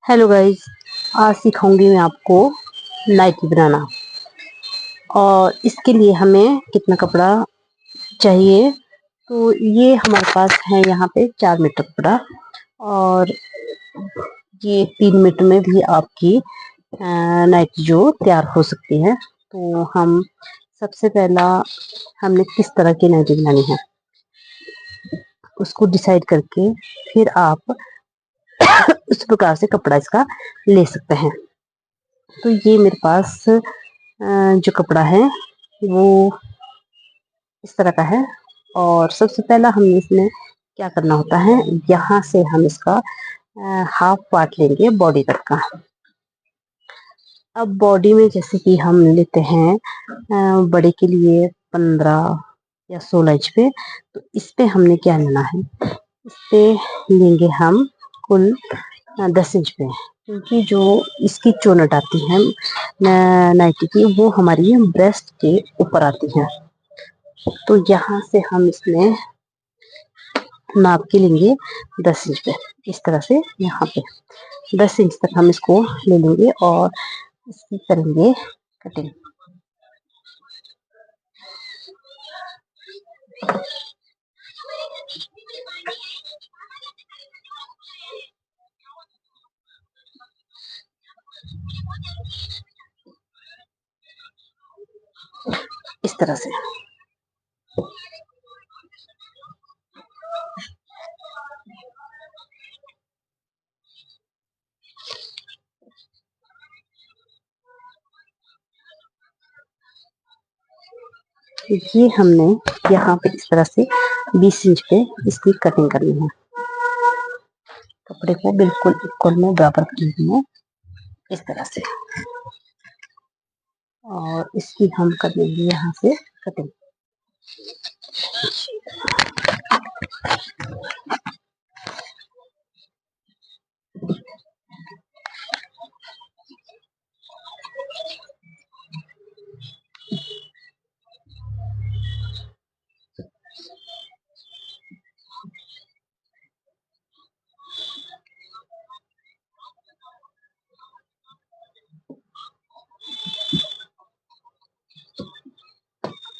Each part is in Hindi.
Hello guys. आज सिखाऊंगी मैं आपको नाइटी बनाना। और इसके लिए हमें कितना कपड़ा चाहिए, तो ये हमारे पास है यहाँ पे 4 मीटर कपड़ा। और ये 3 मीटर में भी आपकी नाइटी जो तैयार हो सकती है। तो हम सबसे पहला हमने किस तरह की नाइटी बनानी है उसको डिसाइड करके फिर आप उस प्रकार से कपड़ा इसका ले सकते हैं। तो ये मेरे पास जो कपड़ा है वो इस तरह का है। और सबसे पहला हमें इसमें क्या करना होता है, यहाँ से हम इसका हाफ पार्ट लेंगे बॉडी तक का। अब बॉडी में जैसे कि हम लेते हैं बड़े के लिए 15 या 16 इंच पे, तो इस पे हमने क्या लेना है, इस पे लेंगे हम कुल 10 इंच पे। क्योंकि जो इसकी चोनट आती है नाइटी की, वो हमारी ब्रेस्ट के ऊपर आती है। तो यहाँ से हम इसमें नाप के लेंगे 10 इंच पे। इस तरह से यहाँ पे 10 इंच तक हम इसको ले लेंगे और इसकी करेंगे कटिंग। इस तरह से ये हमने यहाँ पे इस तरह से 20 इंच पे इसकी कटिंग करनी है। कपड़े को बिल्कुल इक्वल में बराबर करनी है इस तरह से। और इसकी हम कर देंगे यहाँ से कटिंग।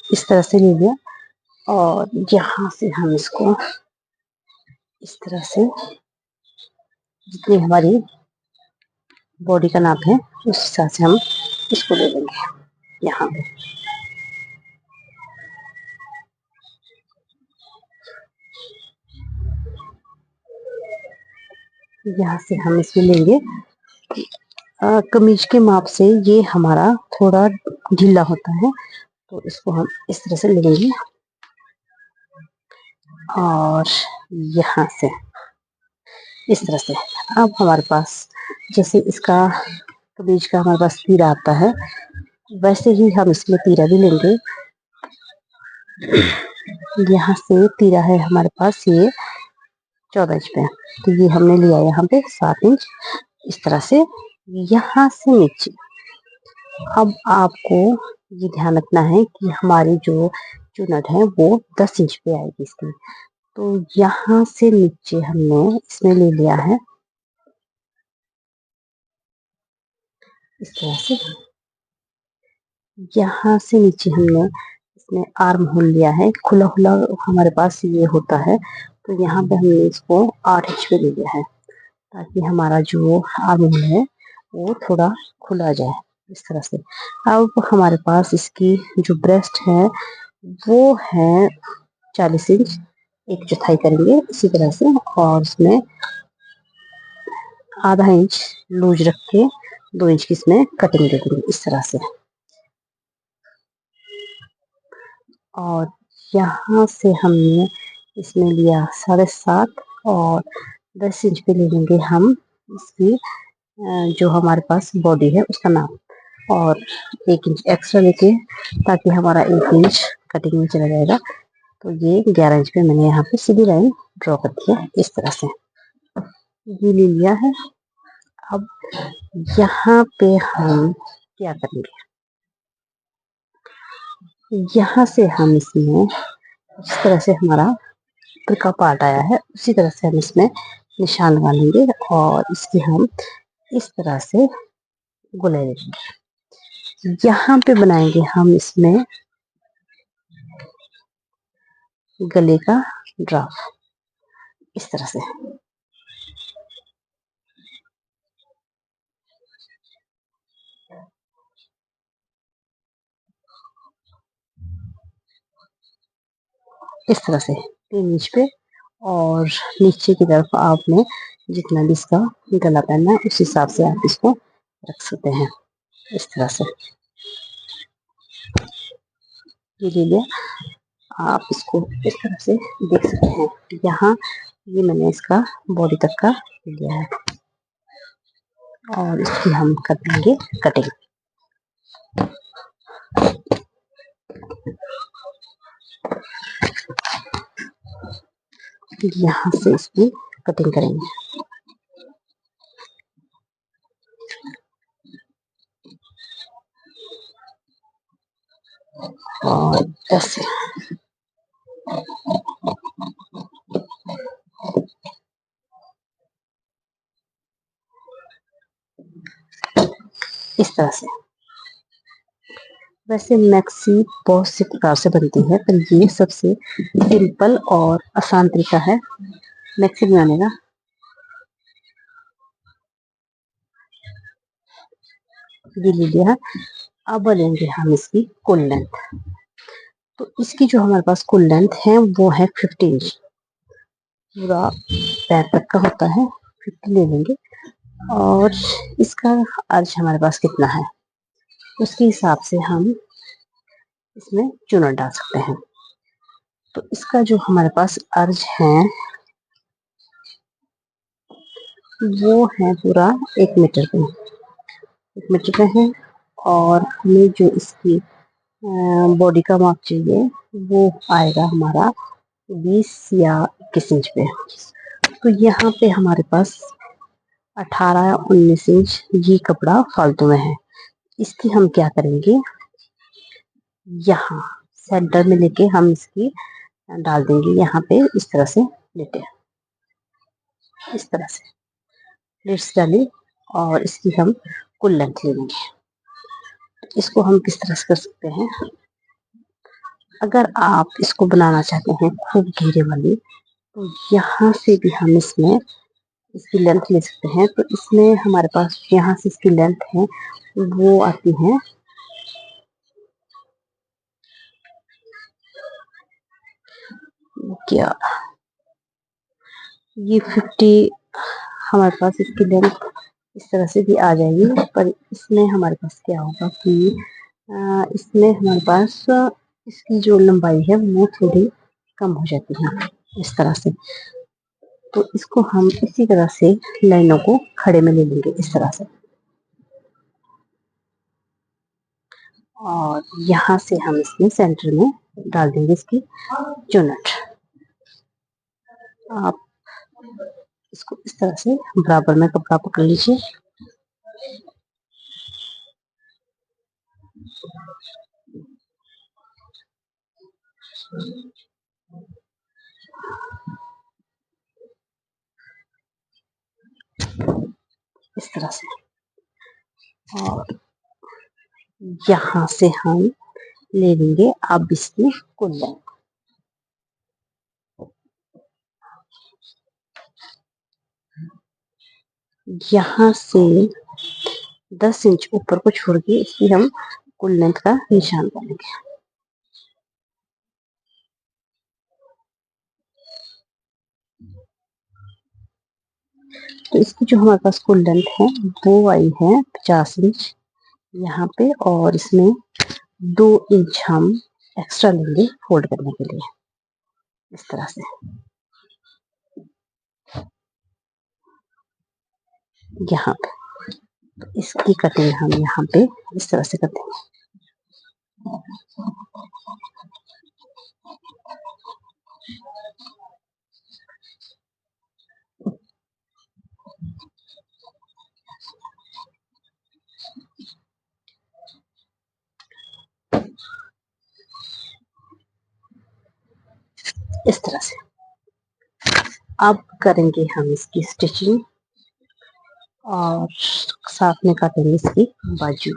इस तरह से ले लिया और यहाँ से हम इसको इस तरह से जितनी हमारी बॉडी का नाप है उस हिसाब से हम इसको ले लेंगे। यहाँ पे यहाँ से हम इसमें लेंगे कमीज के माप से ये हमारा थोड़ा ढीला होता है, तो इसको हम इस तरह से लेंगे। और यहाँ से इस तरह से अब हमारे पास जैसे इसका कमीज का हमारे पास तीरा आता है, वैसे ही हम इसमें तीरा भी लेंगे। यहाँ से तीरा है हमारे पास ये 14 इंच पे, तो ये हमने लिया यहाँ पे 7 इंच। इस तरह से यहाँ से नीचे अब आपको ये ध्यान रखना है कि हमारी जो चुनट है वो 10 इंच पे आएगी इसकी। तो यहाँ से नीचे हमने इसमें ले लिया है इस तरह से। यहाँ से नीचे हमने इसमें आर्म होल लिया है, खुला खुला हमारे पास ये होता है। तो यहाँ पे हमने इसको 8 इंच पे ले लिया है, ताकि हमारा जो आर्म होल है वो थोड़ा खुला जाए इस तरह से। अब हमारे पास इसकी जो ब्रेस्ट है वो है 40 इंच, 1/4 करेंगे इसी तरह से। और उसमें आधा इंच लूज रख के 2 इंच की इसमें कटिंग दे देंगे इस तरह से। और यहाँ से हमने इसमें लिया 7.5 और 10 इंच पे ले लेंगे हम इसकी जो हमारे पास बॉडी है उसका नाप। और 1 इंच एक्स्ट्रा लेके, ताकि हमारा 1 इंच कटिंग में चला जाएगा। तो ये 11 इंच पे मैंने यहाँ पे सीधी लाइन ड्रॉ कर दी है इस तरह से। ये ले लिया है। अब यहाँ पे हम क्या करेंगे, यहाँ से हम इसमें जिस तरह से हमारा ऊपर का पार्ट आया है उसी तरह से हम इसमें निशान लगा लेंगे। और इसकी हम इस तरह से गोलाई लेंगे। यहाँ पे बनाएंगे हम इसमें गले का ड्राफ इस तरह से। इस तरह से 3 इंच पे, और नीचे की तरफ आपने जितना भी इसका गला पहनना है उस हिसाब से आप इसको रख सकते हैं। इस तरह से ये ले लिया। आप इसको इस तरह से देख सकते हैं। यहाँ ये मैंने इसका बॉडी तक का लिया है, और इसकी हम कर देंगे कटिंग। यहाँ से इसकी कटिंग करेंगे। और ऐसे इस तरह से। वैसे मैक्सी बहुत से प्रकार से बनती है, पर ये सबसे सिंपल और आसान तरीका है मैक्सी बनाने का। ये ले लिया। अब लेंगे हम इसकी कुल लेंथ। तो इसकी जो हमारे पास कुल लेंथ है वो है 50 इंच। पूरा पैर तक का होता है, 50 ले लेंगे। और इसका अर्ज हमारे पास कितना है उसके हिसाब से हम इसमें चूना डाल सकते हैं। तो इसका जो हमारे पास अर्ज है वो है पूरा 1 मीटर पे, 1 मीटर पे है। और हमें जो इसकी बॉडी का माप चाहिए वो आएगा हमारा 20 या 21 इंच पे। तो यहाँ पे हमारे पास 18 या 19 इंच ये कपड़ा फालतू में है। इसकी हम क्या करेंगे, यहाँ सेंटर में लेके हम इसकी डाल देंगे यहाँ पे इस तरह से लेटे, इस तरह से प्लेट्स डाली, और इसकी हम कुल लेंथ ले लेंगे। इसको हम किस तरह से कर सकते हैं, अगर आप इसको बनाना चाहते हैं खूब घेरे वाली, तो यहाँ से भी हम इसमें इसकी लेंथ ले सकते हैं। तो इसमें हमारे पास यहाँ से इसकी लेंथ है वो आती है क्या, ये 50 हमारे पास इसकी लेंथ इस तरह से भी आ जाएगी। पर इसमें हमारे पास क्या होगा कि इसमें हमारे पास इसकी जो लंबाई है वो थोड़ी कम हो जाती है इस तरह से। तो इसको हम इसी तरह से लाइनों को खड़े में ले लेंगे इस तरह से, और यहाँ से हम इसमें सेंटर में डाल देंगे इसकी चुनट। आप इसको इस तरह से बराबर में कपड़ा पकड़ लीजिए। इस तरह से, और यहाँ से हम ले लेंगे अब इसकी कुल लेंथ। यहाँ से 10 इंच ऊपर को छोड़ के इसकी हम कुल लेंथ का निशान डालेंगे। तो इसकी जो हमारे पास कुल लेंथ है वो आई है 50 इंच यहाँ पे, और इसमें 2 इंच हम एक्स्ट्रा लेंगे फोल्ड करने के लिए इस तरह से। यहाँ पे तो इसकी कटिंग हम यहाँ पे इस तरह से करते हैं। इस तरह से अब करेंगे हम इसकी स्टिचिंग। और साथ में काटेंगे इसकी बाजू।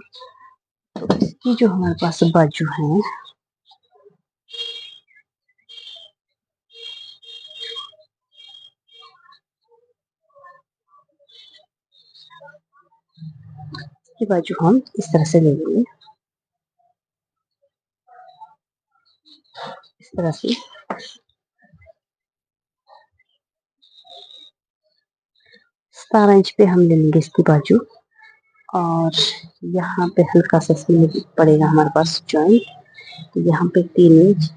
तो इसकी जो हमारे पास बाजू है, इसकी बाजू हम इस तरह से ले लेंगे, इस तरह से 17 इंच पे हम ले लेंगे इसकी बाजू। और यहाँ पे हल्का सा इसमें पड़ेगा हमारे पास जॉइंट, तो यहाँ पे 3 इंच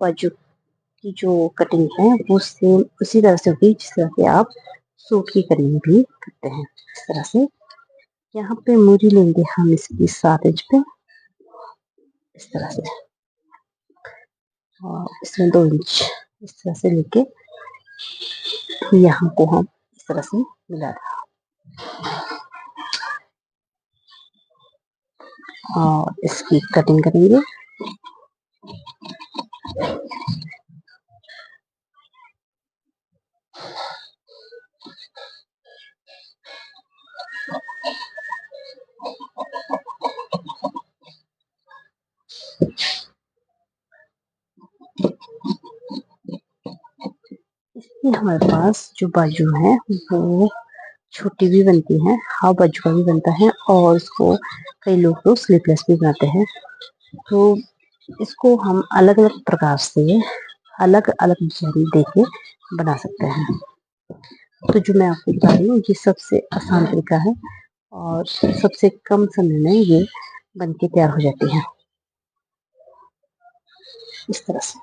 बाजू की जो कटिंग है वो सेम उसी तरह से होगी जिस तरह से आप सूट की कटिंग भी करते हैं। इस तरह से यहाँ पे मूरी लेंगे हम इसकी 7 इंच पे, इस तरह से, और इसमें 2 इंच इस तरह से लेके यहाँ को हम इस तरह से मिला दें और इसकी कटिंग करेंगे। इसकी हमारे पास जो बाजू है वो छोटी भी बनती है, हाफ बाजू का भी बनता है, और इसको कई लोग तो स्लीवलेस भी बनाते हैं। तो इसको हम अलग अलग प्रकार से अलग अलग डिजाइन देके बना सकते हैं। तो जो मैं आपको बता रही हूँ ये सबसे आसान तरीका है और सबसे कम समय में ये बनके तैयार हो जाती है, इस तरह से।